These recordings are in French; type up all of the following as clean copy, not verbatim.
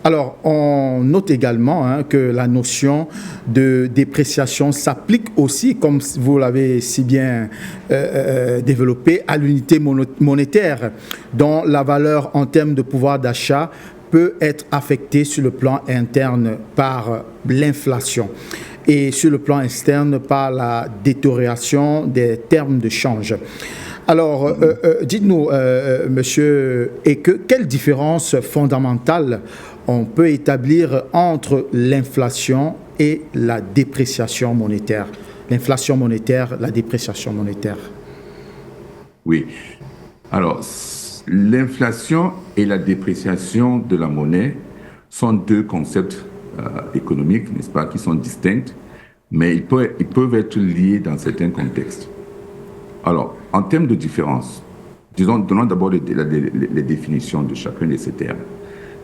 Alors, on note également que la notion de dépréciation s'applique aussi, comme vous l'avez si bien développé, à l'unité monétaire, dont la valeur en termes de pouvoir d'achat peut être affectée sur le plan interne par l'inflation et sur le plan externe par la détérioration des termes de change. Alors, dites-nous, monsieur Eke, quelle différence fondamentale on peut établir entre l'inflation et la dépréciation monétaire? L'inflation monétaire, la dépréciation monétaire. Oui. Alors, l'inflation et la dépréciation de la monnaie sont deux concepts économiques, n'est-ce pas, qui sont distincts, mais ils peuvent être liés dans certains contextes. Alors, en termes de différence, donnons d'abord les définitions de chacun de ces termes.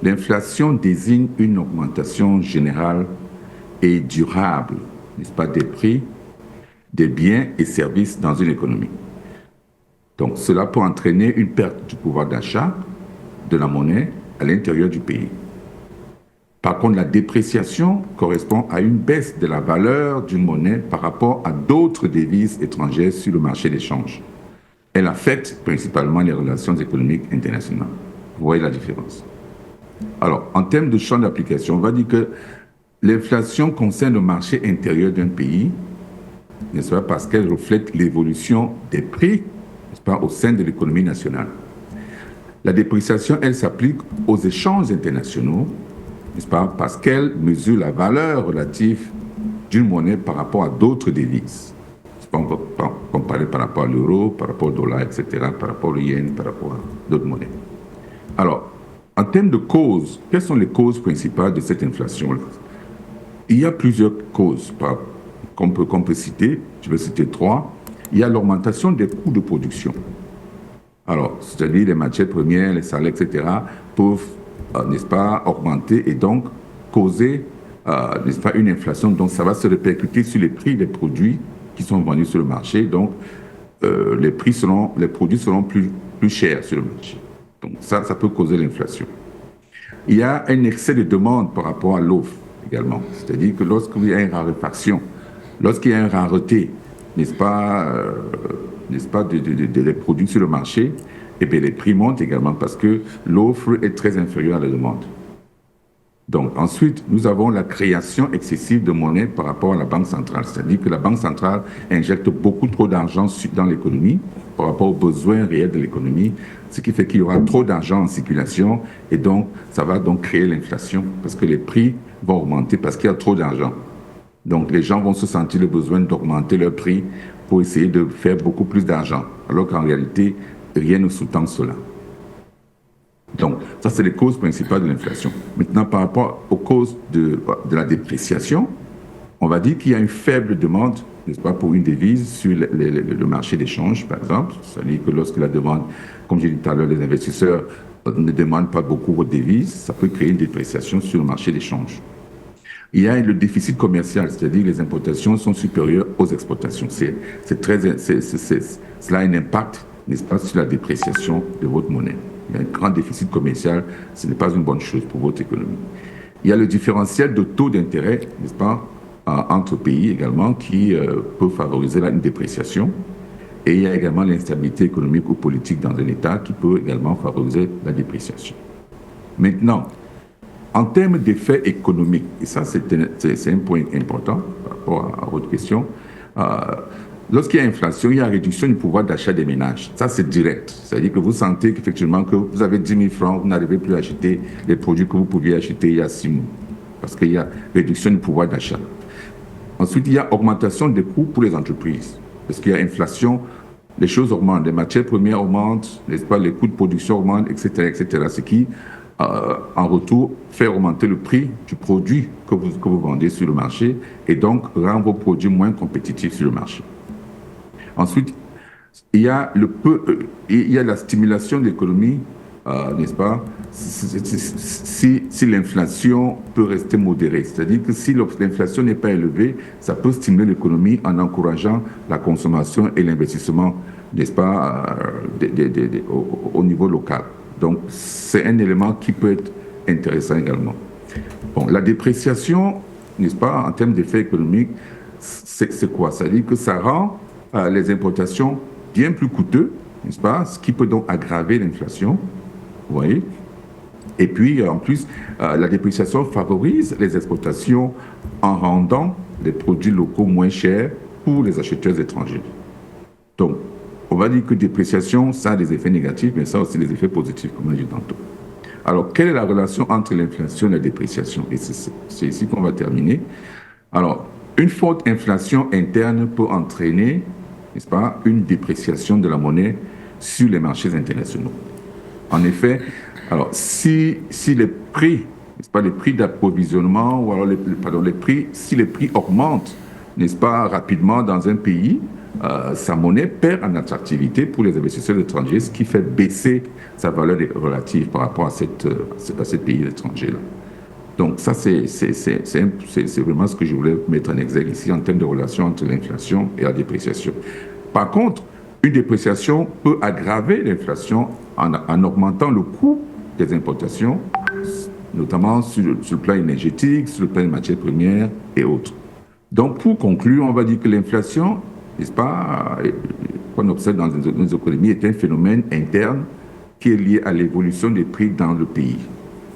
L'inflation désigne une augmentation générale et durable, n'est-ce pas, des prix, des biens et services dans une économie. Donc, cela peut entraîner une perte du pouvoir d'achat de la monnaie à l'intérieur du pays. Par contre, la dépréciation correspond à une baisse de la valeur d'une monnaie par rapport à d'autres devises étrangères sur le marché des changes. Elle affecte principalement les relations économiques internationales. Vous voyez la différence. Alors, en termes de champ d'application, on va dire que l'inflation concerne le marché intérieur d'un pays, n'est-ce pas, parce qu'elle reflète l'évolution des prix, n'est-ce pas, au sein de l'économie nationale. La dépréciation, elle s'applique aux échanges internationaux, n'est-ce pas, parce qu'elle mesure la valeur relative d'une monnaie par rapport à d'autres devises. On va comparer par rapport à l'euro, par rapport au dollar, etc., par rapport au yen, par rapport à d'autres monnaies. Alors, en termes de causes, quelles sont les causes principales de cette inflation-là? Il y a plusieurs causes qu'on peut citer. Je vais citer 3. Il y a l'augmentation des coûts de production. Alors, c'est-à-dire les matières premières, les salaires, etc., peuvent, n'est-ce pas, augmenter et donc causer, n'est-ce pas, une inflation. Donc, ça va se répercuter sur les prix des produits qui sont vendus sur le marché. Donc, les produits seront plus chers sur le marché. Donc, ça peut causer l'inflation. Il y a un excès de demande par rapport à l'offre également. C'est-à-dire que lorsqu'il y a une raréfaction, lorsqu'il y a une rareté, n'est-ce pas, des produits sur le marché, et bien les prix montent également parce que l'offre est très inférieure à la demande. Donc, ensuite, nous avons la création excessive de monnaie par rapport à la Banque centrale. C'est-à-dire que la Banque centrale injecte beaucoup trop d'argent dans l'économie par rapport aux besoins réels de l'économie, ce qui fait qu'il y aura trop d'argent en circulation et donc, ça va donc créer l'inflation parce que les prix vont augmenter parce qu'il y a trop d'argent. Donc, les gens vont se sentir le besoin d'augmenter leur prix pour essayer de faire beaucoup plus d'argent, alors qu'en réalité, rien ne sous-tend cela. Donc, ça, c'est les causes principales de l'inflation. Maintenant, par rapport aux causes de la dépréciation, on va dire qu'il y a une faible demande, n'est-ce pas, pour une devise sur le marché d'échange, par exemple. C'est-à-dire que lorsque la demande, comme j'ai dit tout à l'heure, les investisseurs ne demandent pas beaucoup aux devises, ça peut créer une dépréciation sur le marché d'échange. Il y a le déficit commercial, c'est-à-dire que les importations sont supérieures aux exportations. Cela a un impact, n'est-ce pas, sur la dépréciation de votre monnaie. Il y a un grand déficit commercial, ce n'est pas une bonne chose pour votre économie. Il y a le différentiel de taux d'intérêt, n'est-ce pas, entre pays également, qui peut favoriser une dépréciation. Et il y a également l'instabilité économique ou politique dans un État qui peut également favoriser la dépréciation. Maintenant, en termes d'effets économiques, et ça c'est un point important par rapport à votre question, lorsqu'il y a inflation, il y a réduction du pouvoir d'achat des ménages. Ça, c'est direct. C'est-à-dire que vous sentez qu'effectivement, que vous avez 10 000 francs, vous n'arrivez plus à acheter les produits que vous pouviez acheter il y a 6 mois. Parce qu'il y a réduction du pouvoir d'achat. Ensuite, il y a augmentation des coûts pour les entreprises. Parce qu'il y a inflation, les choses augmentent, les matières premières augmentent, n'est-ce pas, les coûts de production augmentent, etc., etc. Ce qui, en retour, fait augmenter le prix du produit que vous vendez sur le marché et donc rend vos produits moins compétitifs sur le marché. Ensuite, il y a la stimulation de l'économie, n'est-ce pas, si l'inflation peut rester modérée. C'est-à-dire que si l'inflation n'est pas élevée, ça peut stimuler l'économie en encourageant la consommation et l'investissement, n'est-ce pas, au niveau local. Donc, c'est un élément qui peut être intéressant également. Bon, la dépréciation, n'est-ce pas, en termes d'effet économique, c'est quoi? Ça veut dire que ça rend les importations bien plus coûteux, n'est-ce pas? Ce qui peut donc aggraver l'inflation, vous voyez? Et puis, en plus, la dépréciation favorise les exportations en rendant les produits locaux moins chers pour les acheteurs étrangers. Donc, on va dire que dépréciation, ça a des effets négatifs, mais ça a aussi des effets positifs, comme on a dit tantôt. Alors, quelle est la relation entre l'inflation et la dépréciation? Et c'est ici qu'on va terminer. Alors, une forte inflation interne peut entraîner, n'est-ce pas, une dépréciation de la monnaie sur les marchés internationaux. En effet, alors, si les prix, n'est-ce pas, les prix d'approvisionnement, ou alors si les prix augmentent, n'est-ce pas, rapidement dans un pays, sa monnaie perd en attractivité pour les investisseurs étrangers, ce qui fait baisser sa valeur relative par rapport à ces pays étrangers-là. Donc ça, c'est vraiment ce que je voulais mettre en exergue ici en termes de relation entre l'inflation et la dépréciation. Par contre, une dépréciation peut aggraver l'inflation en augmentant le coût des importations, notamment sur le plan énergétique, sur le plan des matières premières et autres. Donc, pour conclure, on va dire que l'inflation, n'est-ce pas, qu'on observe dans nos économies, est un phénomène interne qui est lié à l'évolution des prix dans le pays.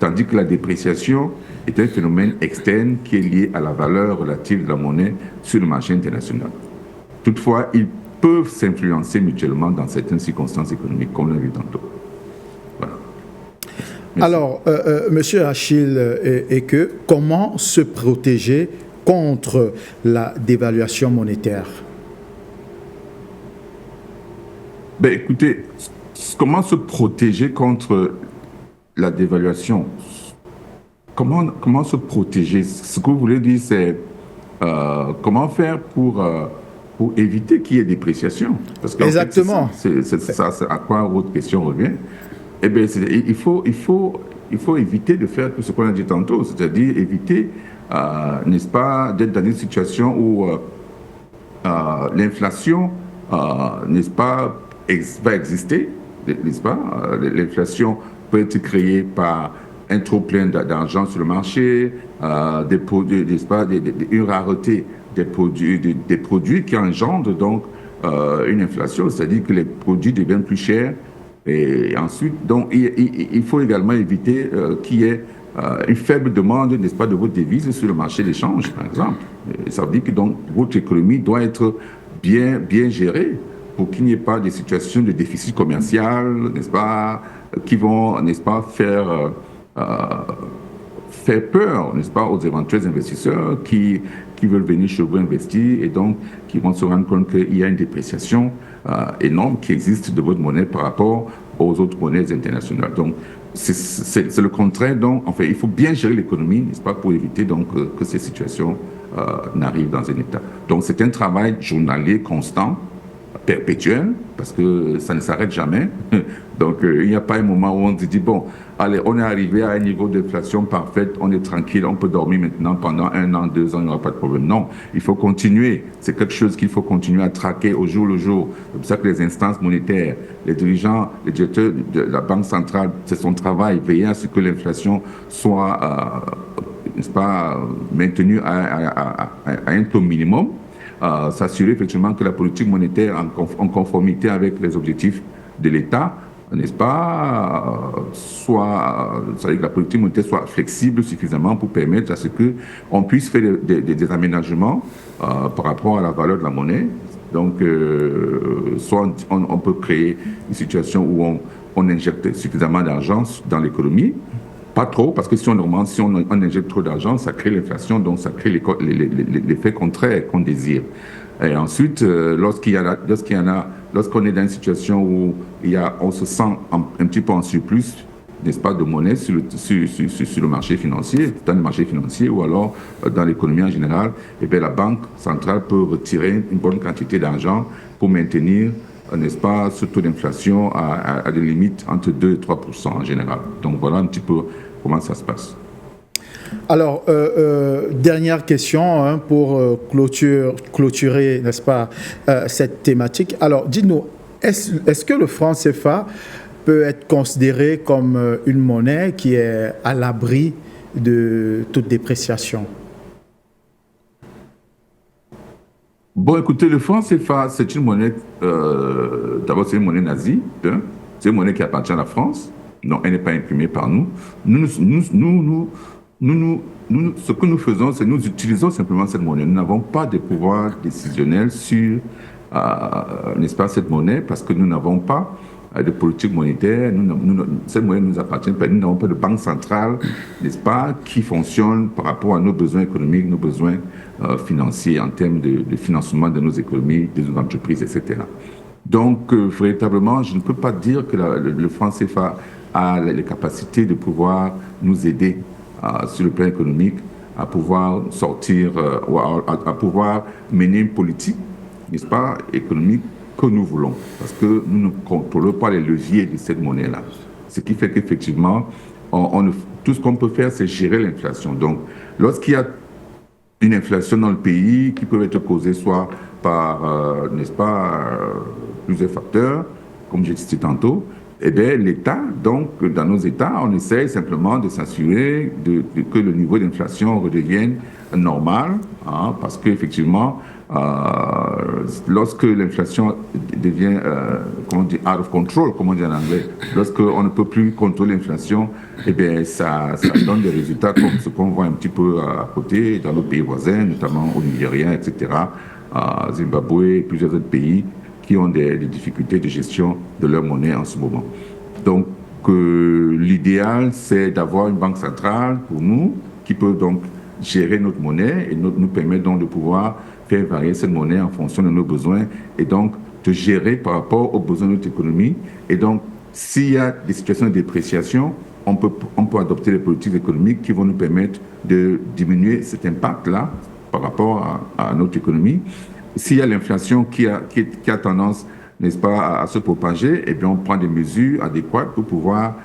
Tandis que la dépréciation est un phénomène externe qui est lié à la valeur relative de la monnaie sur le marché international. Toutefois, ils peuvent s'influencer mutuellement dans certaines circonstances économiques, comme on l'a vu tantôt. Voilà. Merci. Alors, Monsieur Achille Eke, comment se protéger contre la dévaluation monétaire? Ben, écoutez, comment se protéger contre la dévaluation? Comment se protéger? Ce que vous voulez dire, c'est comment faire pour éviter qu'il y ait dépréciation? Parce que exactement. C'est ça à quoi votre question revient. Eh bien, il faut éviter de faire tout ce qu'on a dit tantôt, c'est-à-dire éviter, n'est-ce pas, d'être dans une situation où l'inflation, n'est-ce pas, va exister, n'est-ce pas? L'inflation peut être créée par un trop-plein d'argent sur le marché, des produits, n'est-ce pas, une rareté des produits qui engendrent donc une inflation, c'est-à-dire que les produits deviennent plus chers. Et ensuite, donc, il faut également éviter qu'il y ait une faible demande, n'est-ce pas, de vos devises sur le marché d'échange, par exemple. Et ça veut dire que donc, votre économie doit être bien gérée pour qu'il n'y ait pas de situations de déficit commercial, n'est-ce pas, qui vont, n'est-ce pas, faire peur, n'est-ce pas, aux éventuels investisseurs qui veulent venir chez vous investir et donc qui vont se rendre compte qu'il y a une dépréciation énorme qui existe de votre monnaie par rapport aux autres monnaies internationales. Donc, c'est le contraire. Donc, en fait, il faut bien gérer l'économie, n'est-ce pas, pour éviter donc que ces situations n'arrivent dans un état. Donc, c'est un travail journalier constant, perpétuel, parce que ça ne s'arrête jamais. Donc, il n'y a pas un moment où on se dit, bon, allez, on est arrivé à un niveau d'inflation parfait, on est tranquille, on peut dormir maintenant pendant 1 an, 2 ans, il n'y aura pas de problème. Non, il faut continuer. C'est quelque chose qu'il faut continuer à traquer au jour le jour. C'est pour ça que les instances monétaires, les dirigeants, les directeurs de la Banque centrale, c'est son travail, veiller à ce que l'inflation soit, n'est-ce pas, maintenue à un taux minimum. S'assurer effectivement que la politique monétaire en conformité avec les objectifs de l'État, n'est-ce pas, c'est-à-dire que la politique monétaire soit flexible suffisamment pour permettre à ce qu'on puisse faire des aménagements par rapport à la valeur de la monnaie. Donc, soit on peut créer une situation où on injecte suffisamment d'argent dans l'économie, pas trop, parce que si on injecte trop d'argent, ça crée l'inflation, donc ça crée l'effet contraire qu'on désire. Et ensuite, lorsqu'on est dans une situation où on se sent un petit peu en surplus, n'est-ce pas, de monnaie sur le marché financier, dans le marché financier ou alors dans l'économie en général, et bien la Banque centrale peut retirer une bonne quantité d'argent pour maintenir, n'est-ce pas, ce taux d'inflation à des limites entre 2 et 3% en général. Donc voilà un petit peu comment ça se passe. Alors, dernière question pour clôturer, n'est-ce pas, cette thématique. Alors, dites-nous, est-ce que le franc CFA peut être considéré comme une monnaie qui est à l'abri de toute dépréciation? Bon, écoutez, le franc CFA, c'est une monnaie, d'abord c'est une monnaie nazie, hein. C'est une monnaie qui appartient à la France, donc elle n'est pas imprimée par nous. Ce que nous faisons, c'est nous utilisons simplement cette monnaie. Nous n'avons pas de pouvoir décisionnel sur, n'est-ce pas, cette monnaie, parce que nous n'avons pas de politique monétaire. Cette monnaie nous appartient pas. Nous n'avons pas de banque centrale, n'est-ce pas, qui fonctionne par rapport à nos besoins économiques, nos besoins financiers en termes de financement de nos économies, de nos entreprises, etc. Donc, véritablement, je ne peux pas dire que le franc CFA a les capacités de pouvoir nous aider sur le plan économique à pouvoir sortir, à pouvoir mener une politique, n'est-ce pas, économique que nous voulons. Parce que nous ne contrôlons pas les leviers de cette monnaie-là. Ce qui fait qu'effectivement, tout ce qu'on peut faire, c'est gérer l'inflation. Donc, lorsqu'il y a une inflation dans le pays qui peut être causée soit par, n'est-ce pas, plusieurs facteurs, comme j'ai dit tantôt, eh bien, l'État, donc, dans nos États, on essaye simplement de s'assurer que le niveau d'inflation redevienne normal, hein, parce qu'effectivement, lorsque l'inflation devient, comment on dit, out of control, comme on dit en anglais, lorsqu'on ne peut plus contrôler l'inflation, eh bien, ça donne des résultats comme ce qu'on voit un petit peu à côté, dans nos pays voisins, notamment au Nigeria, etc., à Zimbabwe et plusieurs autres pays qui ont des difficultés de gestion de leur monnaie en ce moment. Donc, l'idéal, c'est d'avoir une banque centrale pour nous qui peut donc gérer notre monnaie et nous permet donc de pouvoir faire varier cette monnaie en fonction de nos besoins et donc de gérer par rapport aux besoins de notre économie. Et donc, s'il y a des situations de dépréciation, on peut adopter des politiques économiques qui vont nous permettre de diminuer cet impact-là par rapport à notre économie. S'il y a l'inflation qui a tendance, n'est-ce pas, à se propager, eh bien, on prend des mesures adéquates pour pouvoir,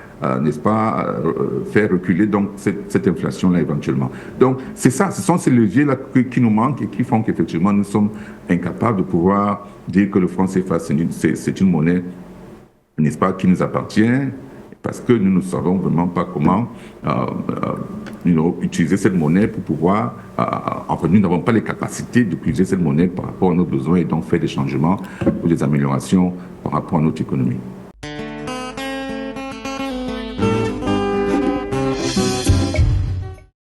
n'est-ce pas, faire reculer donc cette inflation-là éventuellement. Donc, c'est ça, ce sont ces leviers-là qui nous manquent et qui font qu'effectivement, nous sommes incapables de pouvoir dire que le franc CFA, c'est une monnaie, n'est-ce pas, qui nous appartient, parce que nous ne savons vraiment pas comment utiliser cette monnaie pour pouvoir... enfin, nous n'avons pas les capacités d'utiliser cette monnaie par rapport à nos besoins et donc faire des changements ou des améliorations par rapport à notre économie.